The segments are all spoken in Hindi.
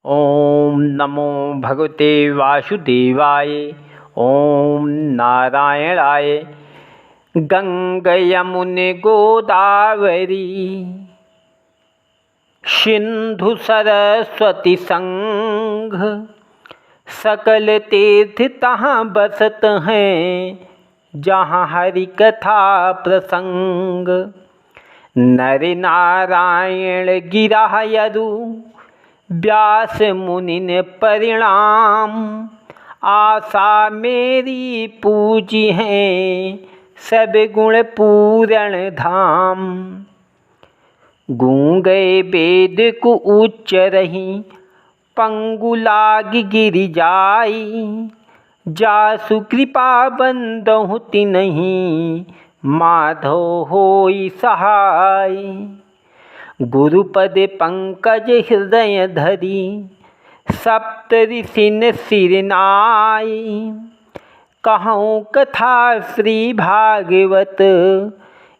ओम नमो भगवते वासुदेवाय। ओम नारायणाय। गंगा यमुने गोदावरी सिंधु सरस्वती संघ सकल तीर्थ तहाँ बसत हैं, जहाँ हरि कथा प्रसंग। नर नारायण गिरा यदु व्यास मुनि ने परिणाम। आशा मेरी पूजी हैं, सब गुण पूरण धाम। गूंगे वेद को उच्च रही, पंगु लाग गिरि जाई। जासु कृपा बंदहु तिन्हि, माधव होई सहाय। गुरुपद पंकज हृदय धरी, सप्त ऋषिन सिर नाई। कहूँ कथा श्री भागवत,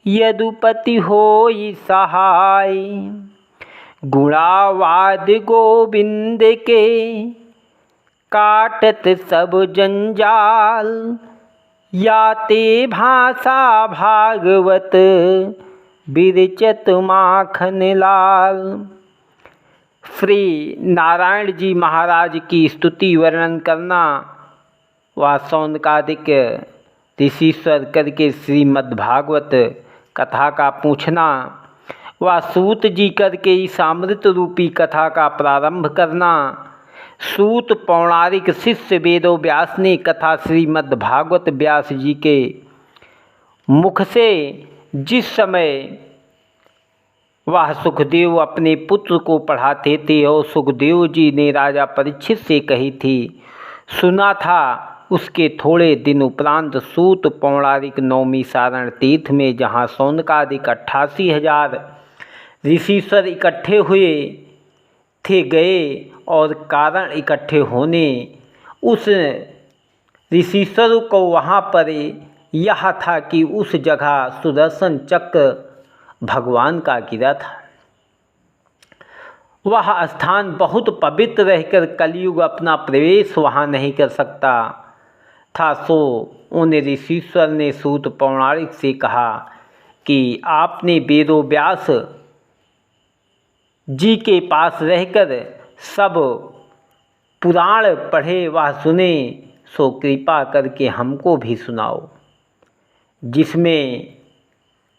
यदुपति होई सहाय। गुणावाद गोविंद के, काटत सब जंजाल। याते भाषा भागवत, बिरचत माखन लाल। श्री नारायण जी महाराज की स्तुति वर्णन करना व सौनकादिक ऋषिश्वर करके श्रीमद्भागवत कथा का पूछना व सूत जी करके इस अमृत रूपी कथा का प्रारंभ करना। सूत पौराणिक शिष्य वेदो व्यास ने कथा श्रीमद्भागवत व्यास जी के मुख से जिस समय वह सुखदेव अपने पुत्र को पढ़ाते थे और सुखदेव जी ने राजा परीक्षित से कही थी, सुना था, उसके थोड़े दिन उपरांत सूत पौराणिक नौमी सारण तीर्थ में, जहाँ सौनकादिक 88,000 ऋषिश्वर इकट्ठे हुए थे, गए और कारण इकट्ठे होने उस ऋषिश्वर को वहाँ पर यह था कि उस जगह सुदर्शन चक्र भगवान का गिरा था। वह स्थान बहुत पवित्र रहकर कलयुग अपना प्रवेश वहाँ नहीं कर सकता था। सो उन ऋषिश्वर ने सूत पौराणिक से कहा कि आपने वेदो व्यास जी के पास रहकर सब पुराण पढ़े व सुने, सो कृपा करके हमको भी सुनाओ, जिसमें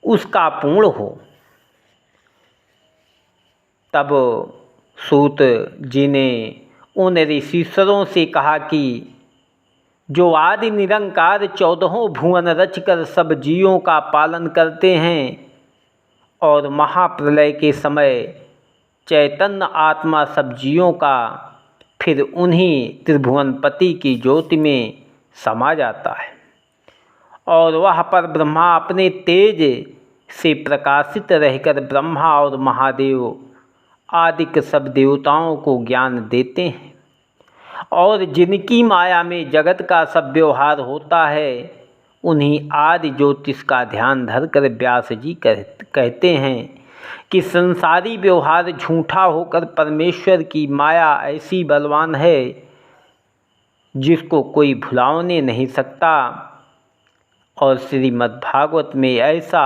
उसका पूर्ण हो। तब सूत जी ने उन ऋषिश्वरों से कहा कि जो आदि निरंकार 14 भुवन रचकर सब जीवों का पालन करते हैं और महाप्रलय के समय चैतन्य आत्मा सब जीवों का फिर उन्हीं त्रिभुवनपति की ज्योति में समा जाता है और वह पर ब्रह्मा अपने तेज से प्रकाशित रहकर ब्रह्मा और महादेव आदि सब देवताओं को ज्ञान देते हैं और जिनकी माया में जगत का सब व्यवहार होता है, उन्हीं आदि ज्योतिष का ध्यान धरकर व्यास जी कहते हैं कि संसारी व्यवहार झूठा होकर परमेश्वर की माया ऐसी बलवान है जिसको कोई भुलाने नहीं सकता। और श्रीमद्भागवत में ऐसा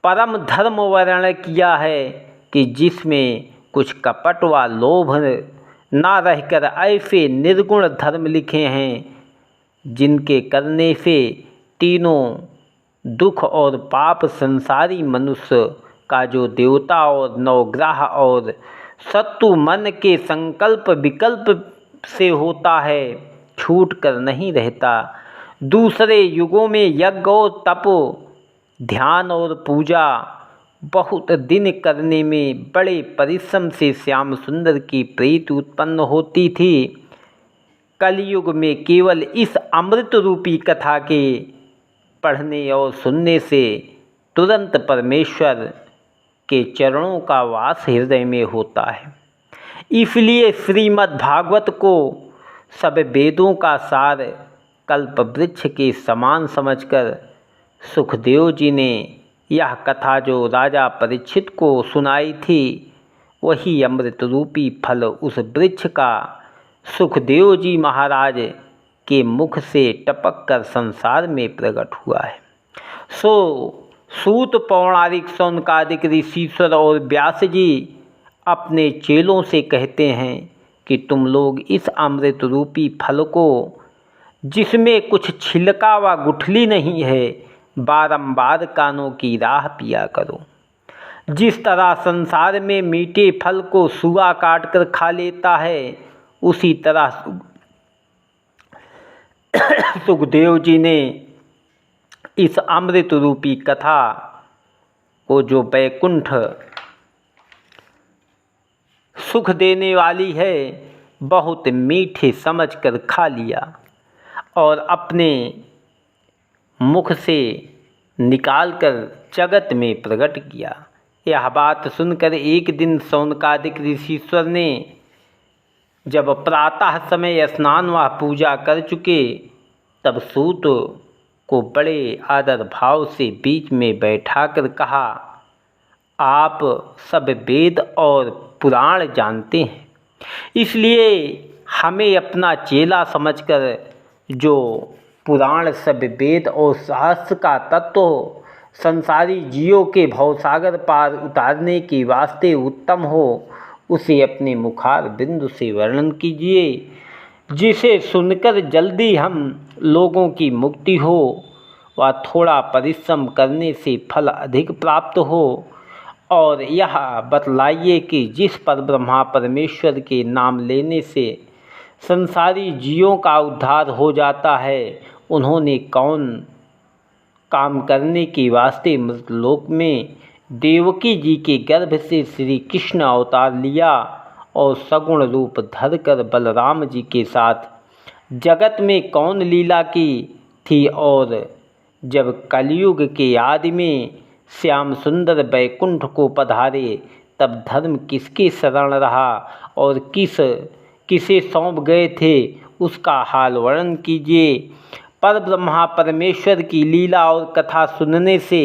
परम धर्म वर्णन किया है कि जिसमें कुछ कपट व लोभ ना रहकर ऐसे निर्गुण धर्म लिखे हैं, जिनके करने से तीनों दुख और पाप संसारी मनुष्य का जो देवता और नवग्रह और शत्रु मन के संकल्प विकल्प से होता है, छूट कर नहीं रहता। दूसरे युगों में यज्ञ और तप, ध्यान और पूजा बहुत दिन करने में बड़े परिश्रम से श्याम सुंदर की प्रीति उत्पन्न होती थी। कलयुग में केवल इस अमृत रूपी कथा के पढ़ने और सुनने से तुरंत परमेश्वर के चरणों का वास हृदय में होता है। इसलिए श्रीमद्भागवत को सब वेदों का सार कल्प वृक्ष के समान समझकर सुखदेव जी ने यह कथा जो राजा परीक्षित को सुनाई थी, वही अमृत रूपी फल उस वृक्ष का सुखदेव जी महाराज के मुख से टपक कर संसार में प्रकट हुआ है। सो सूत पौराणिक शौनकादिक ऋषीश्वर और व्यास जी अपने चेलों से कहते हैं कि तुम लोग इस अमृत रूपी फल को, जिसमें कुछ छिलका व गुठली नहीं है, बारंबार कानों की राह पिया करो। जिस तरह संसार में मीठे फल को सूआ काट कर खा लेता है, उसी तरह सुखदेव जी ने इस अमृत रूपी कथा को, जो वैकुंठ सुख देने वाली है, बहुत मीठे समझकर खा लिया और अपने मुख से निकालकर जगत में प्रकट किया। यह बात सुनकर एक दिन शौनकादिक ऋषीश्वर ने जब प्रातः समय स्नान व पूजा कर चुके, तब सूत को बड़े आदर भाव से बीच में बैठाकर कहा, आप सब वेद और पुराण जानते हैं, इसलिए हमें अपना चेला समझकर जो पुराण सब वेद और शास्त्र का तत्व संसारी जीवों के भवसागर पार उतारने के वास्ते उत्तम हो, उसे अपने मुखार बिंदु से वर्णन कीजिए, जिसे सुनकर जल्दी हम लोगों की मुक्ति हो व थोड़ा परिश्रम करने से फल अधिक प्राप्त हो। और यह बतलाइए कि जिस परब्रह्मा परमेश्वर के नाम लेने से संसारी जीवों का उद्धार हो जाता है, उन्होंने कौन काम करने के वास्ते मृतलोक में देवकी जी के गर्भ से श्री कृष्ण अवतार लिया और सगुण रूप धरकर बलराम जी के साथ जगत में कौन लीला की थी, और जब कलयुग के आदि में श्याम सुंदर वैकुंठ को पधारे, तब धर्म किसके शरण रहा और किसे सौंप गए थे, उसका हाल वर्णन कीजिए। पर ब्रह्मा परमेश्वर की लीला और कथा सुनने से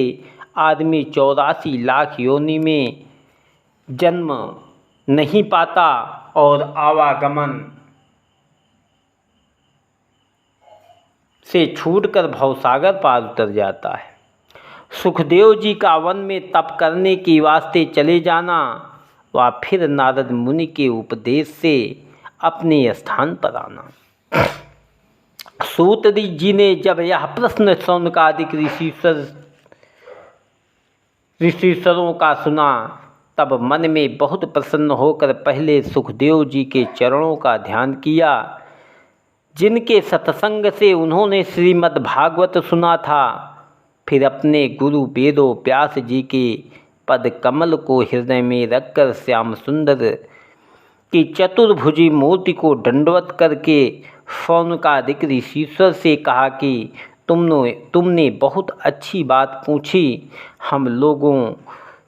आदमी 84 लाख योनि में जन्म नहीं पाता और आवागमन से छूटकर भवसागर पार उतर जाता है। सुखदेव जी का वन में तप करने के वास्ते चले जाना व फिर नारद मुनि के उपदेश से अपने स्थान पर आना। सूत जी ने जब यह प्रश्न शौनकादिक ऋषीश्वरों का सुना, तब मन में बहुत प्रसन्न होकर पहले सुखदेव जी के चरणों का ध्यान किया, जिनके सत्संग से उन्होंने श्रीमद् भागवत सुना था। फिर अपने गुरु वेदो व्यास जी के पद कमल को हृदय में रखकर श्याम सुंदर की चतुर्भुजी मूर्ति को दंडवत करके शौनकादिक ऋषीश्वर से कहा कि तुमने बहुत अच्छी बात पूछी। हम लोगों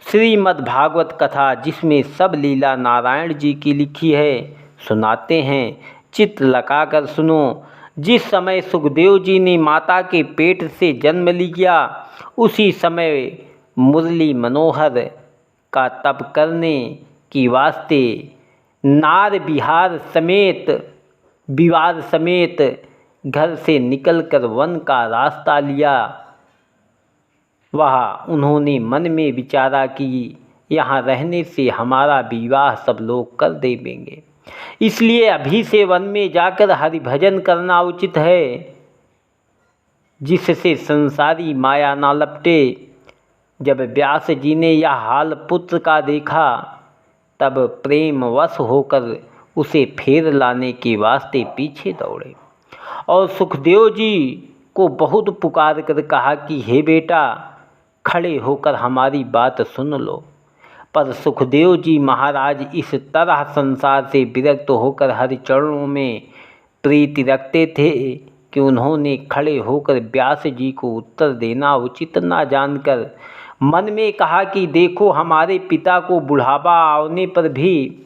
श्रीमद् भागवत कथा, जिसमें सब लीला नारायण जी की लिखी है, सुनाते हैं। चित्त लगाकर सुनो। जिस समय सुखदेव जी ने माता के पेट से जन्म लिया, उसी समय मुरली मनोहर का तप करने की वास्ते नार विवाद समेत घर से निकलकर वन का रास्ता लिया। वह उन्होंने मन में विचारा कि यहाँ रहने से हमारा विवाह सब लोग कर देंगे, इसलिए अभी से वन में जाकर हरि भजन करना उचित है, जिससे संसारी माया ना लपटे। जब व्यास जी ने यह हाल पुत्र का देखा, तब प्रेमवश होकर उसे फेर लाने के वास्ते पीछे दौड़े और सुखदेव जी को बहुत पुकार कर कहा कि हे बेटा, खड़े होकर हमारी बात सुन लो। पर सुखदेव जी महाराज इस तरह संसार से विरक्त होकर हरि चरणों में प्रीति रखते थे कि उन्होंने खड़े होकर व्यास जी को उत्तर देना उचित ना जानकर मन में कहा कि देखो, हमारे पिता को बुढ़ापा आने पर भी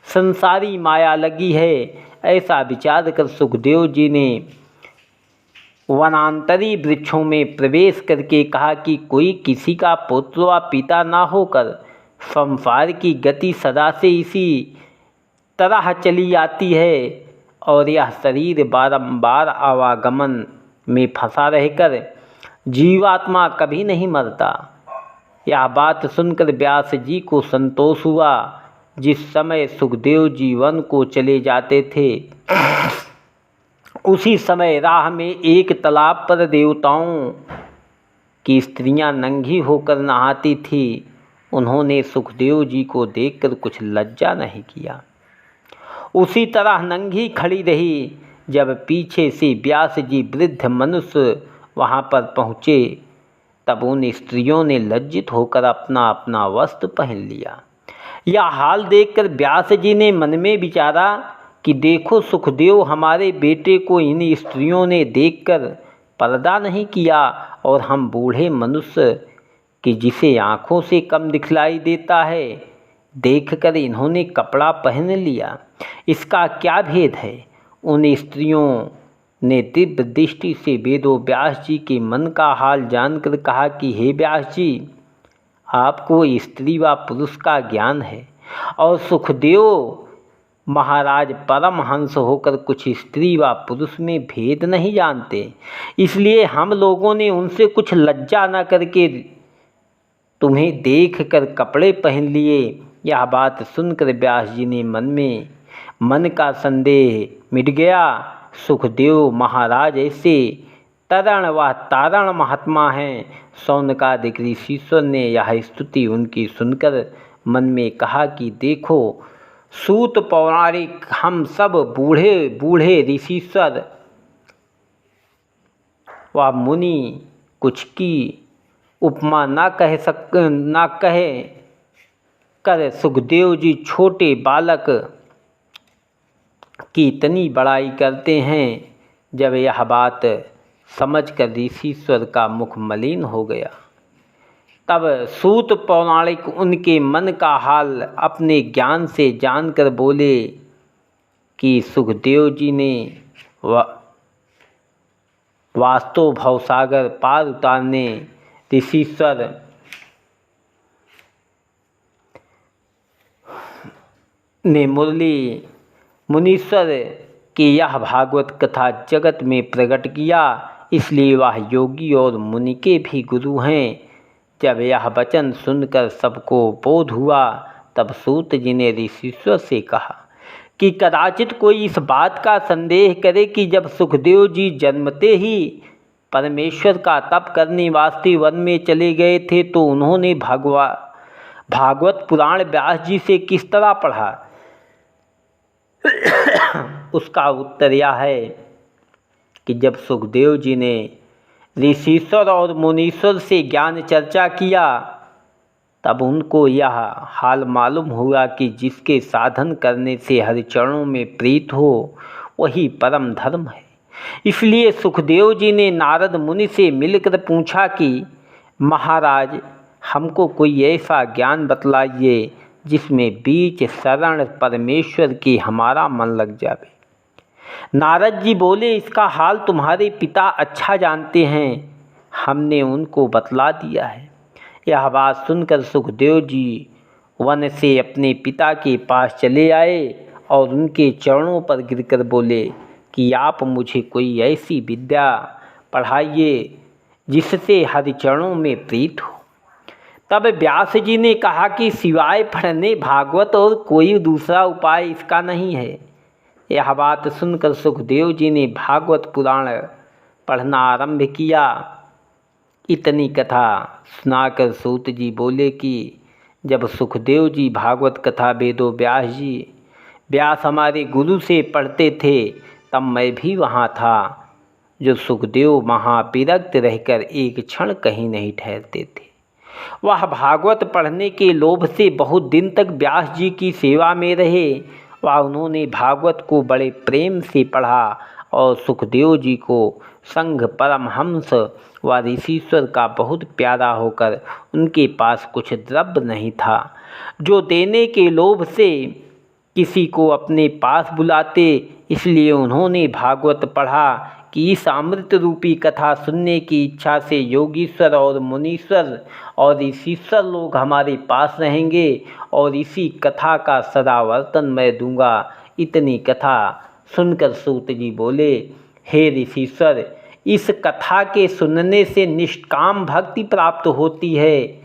संसारी माया लगी है। ऐसा विचार कर सुखदेव जी ने वनांतरी वृक्षों में प्रवेश करके कहा कि कोई किसी का पुत्र व पिता ना होकर संसार की गति सदा से इसी तरह चली आती है और यह शरीर बारंबार आवागमन में फंसा रहकर जीवात्मा कभी नहीं मरता। यह बात सुनकर व्यास जी को संतोष हुआ। जिस समय सुखदेव जी वन को चले जाते थे उसी समय राह में एक तालाब पर देवताओं की स्त्रियां नंगी होकर नहाती थी। उन्होंने सुखदेव जी को देखकर कुछ लज्जा नहीं किया, उसी तरह नंगी खड़ी रही। जब पीछे से व्यास जी वृद्ध मनुष्य वहाँ पर पहुँचे तब उन स्त्रियों ने लज्जित होकर अपना अपना वस्त्र पहन लिया। यह हाल देखकर व्यास जी ने मन में विचारा कि देखो सुखदेव, हमारे बेटे को इन स्त्रियों ने देखकर पर्दा नहीं किया और हम बूढ़े मनुष्य कि जिसे आँखों से कम दिखलाई देता है देखकर इन्होंने कपड़ा पहन लिया, इसका क्या भेद है। उन स्त्रियों ने दिव्य दृष्टि से वेदो व्यास जी के मन का हाल जानकर कहा कि हे व्यास जी, आपको स्त्री व पुरुष का ज्ञान है और सुखदेव महाराज परमहंस होकर कुछ स्त्री व पुरुष में भेद नहीं जानते, इसलिए हम लोगों ने उनसे कुछ लज्जा न करके तुम्हें देख कर कपड़े पहन लिए। यह बात सुनकर व्यास जी ने मन का संदेह मिट गया। सुखदेव महाराज ऐसे तरण व तारण महात्मा हैं। शौनकादिक ऋषीश्वर ने यह स्तुति उनकी सुनकर मन में कहा कि देखो सूत पौराणिक, हम सब बूढ़े बूढ़े ऋषीश्वर व मुनि कुछ की उपमा ना कहे कर सुखदेव जी छोटे बालक की इतनी बड़ाई करते हैं। जब यह बात समझकर ऋषीश्वर का मुख मलिन हो गया तब सूत पौराणिक उनके मन का हाल अपने ज्ञान से जानकर बोले कि सुखदेव जी ने वास्तव भवसागर पार उतारने ऋषीश्वर ने मुनीश्वर की यह भागवत कथा जगत में प्रकट किया, इसलिए वह योगी और मुनि के भी गुरु हैं। जब यह वचन सुनकर सबको बोध हुआ तब सूत जी ने ऋषीश्वर से कहा कि कदाचित कोई इस बात का संदेह करे कि जब सुखदेव जी जन्मते ही परमेश्वर का तप करने वास्ते वन में चले गए थे तो उन्होंने भागवत पुराण व्यास जी से किस तरह पढ़ा। उसका उत्तर यह है कि जब सुखदेव जी ने ऋषीश्वर और मुनीश्वर से ज्ञान चर्चा किया तब उनको यह हाल मालूम हुआ कि जिसके साधन करने से हरिचरणों में प्रीत हो वही परम धर्म है। इसलिए सुखदेव जी ने नारद मुनि से मिलकर पूछा कि महाराज, हमको कोई ऐसा ज्ञान बतलाइए जिसमें बीच शरण परमेश्वर की हमारा मन लग जावे। नारद जी बोले, इसका हाल तुम्हारे पिता अच्छा जानते हैं, हमने उनको बतला दिया है। यह बात सुनकर सुखदेव जी वन से अपने पिता के पास चले आए और उनके चरणों पर गिरकर बोले कि आप मुझे कोई ऐसी विद्या पढ़ाइए जिससे हरिचरणों में प्रीत हो। तब व्यास जी ने कहा कि सिवाय पढ़ने भागवत और कोई दूसरा उपाय इसका नहीं है। यह बात सुनकर सुखदेव जी ने भागवत पुराण पढ़ना आरंभ किया। इतनी कथा सुनाकर सूत जी बोले कि जब सुखदेव जी भागवत कथा वेदो व्यास हमारे गुरु से पढ़ते थे तब मैं भी वहाँ था। जो सुखदेव महाविरक्त रहकर एक क्षण कहीं नहीं ठहरते थे। वह भागवत पढ़ने के लोभ से बहुत दिन तक व्यास जी की सेवा में रहे। वह उन्होंने भागवत को बड़े प्रेम से पढ़ा और सुखदेव जी को संघ परमहंस व ऋषीश्वर का बहुत प्यारा होकर उनके पास कुछ द्रव्य नहीं था जो देने के लोभ से किसी को अपने पास बुलाते इसलिए उन्होंने भागवत पढ़ा कि इस अमृत रूपी कथा सुनने की इच्छा से योगीश्वर और मुनीश्वर और ऋषीश्वर लोग हमारे पास रहेंगे और इसी कथा का सदावर्तन मैं दूंगा। इतनी कथा सुनकर सूत जी बोले, हे ऋषीश्वर, इस कथा के सुनने से निष्काम भक्ति प्राप्त होती है।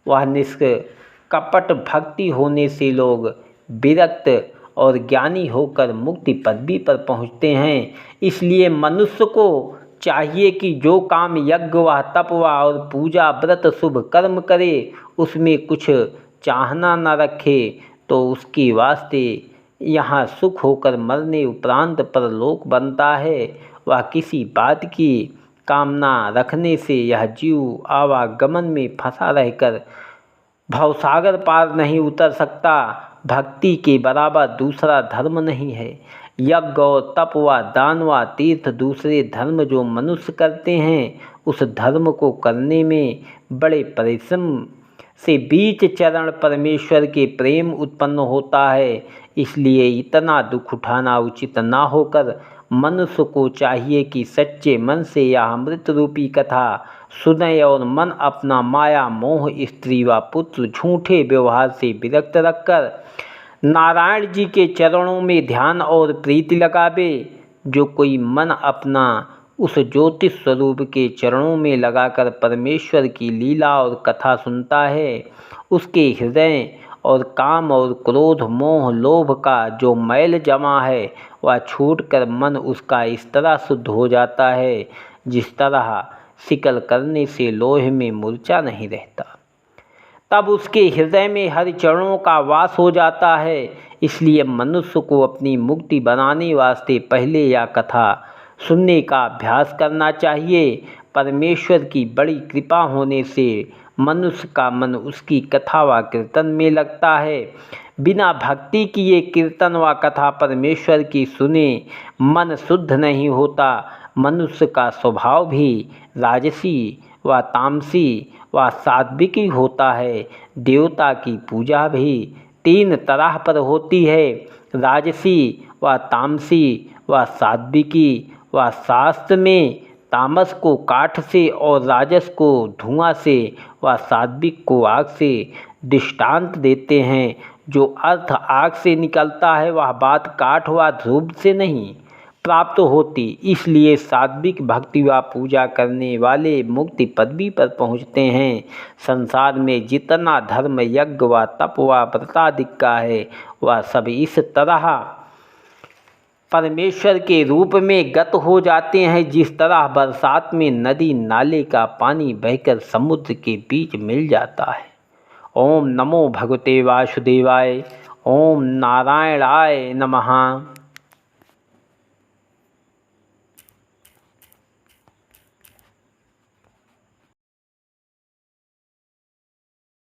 वह निष्कपट भक्ति होने से लोग विरक्त और ज्ञानी होकर मुक्ति पदवी पर पहुँचते हैं। इसलिए मनुष्य को चाहिए कि जो काम यज्ञ व तप व और पूजा व्रत शुभ कर्म करे उसमें कुछ चाहना न रखे, तो उसके वास्ते यहाँ सुख होकर मरने उपरांत परलोक बनता है। वह किसी बात की कामना रखने से यह जीव आवागमन में फंसा रहकर भवसागर पार नहीं उतर सकता। भक्ति के बराबर दूसरा धर्म नहीं है। यज्ञ और तप व दान व तीर्थ दूसरे धर्म जो मनुष्य करते हैं, उस धर्म को करने में बड़े परिश्रम से बीच चरण परमेश्वर के प्रेम उत्पन्न होता है। इसलिए इतना दुख उठाना उचित ना होकर मनुष्य को चाहिए कि सच्चे मन से यह अमृत रूपी कथा सुने और मन अपना माया मोह स्त्री व पुत्र झूठे व्यवहार से विरक्त रखकर नारायण जी के चरणों में ध्यान और प्रीति लगावे। जो कोई मन अपना उस ज्योतिष स्वरूप के चरणों में लगाकर परमेश्वर की लीला और कथा सुनता है, उसके हृदय और काम और क्रोध मोह लोभ का जो मैल जमा है वह छूटकर मन उसका इस तरह शुद्ध हो जाता है जिस तरह सिकल करने से लोहे में मूर्छा नहीं रहता। तब उसके हृदय में हरि चरणों का वास हो जाता है। इसलिए मनुष्य को अपनी मुक्ति बनाने वास्ते पहले यह कथा सुनने का अभ्यास करना चाहिए। परमेश्वर की बड़ी कृपा होने से मनुष्य का मन उसकी कथा व कीर्तन में लगता है। बिना भक्ति किए कीर्तन व कथा परमेश्वर की सुने मन शुद्ध नहीं होता। मनुष्य का स्वभाव भी राजसी व तामसी व सात्विकी होता है। देवता की पूजा भी तीन तरह पर होती है, राजसी व तामसी व सात्विकी। व शास्त्र में तामस को काठ से और राजस को धुआं से व सात्विक को आग से दृष्टांत देते हैं। जो अर्थ आग से निकलता है वह बात काठ व धूप से नहीं प्राप्त होती। इसलिए सात्विक भक्ति व पूजा करने वाले मुक्ति पदवी पर पहुँचते हैं। संसार में जितना धर्म यज्ञ व तप व व्रतादिक का है वह सब इस तरह परमेश्वर के रूप में गत हो जाते हैं जिस तरह बरसात में नदी नाले का पानी बहकर समुद्र के बीच मिल जाता है। ओम नमो भगवते वासुदेवाय। ओम नारायणाय नमः।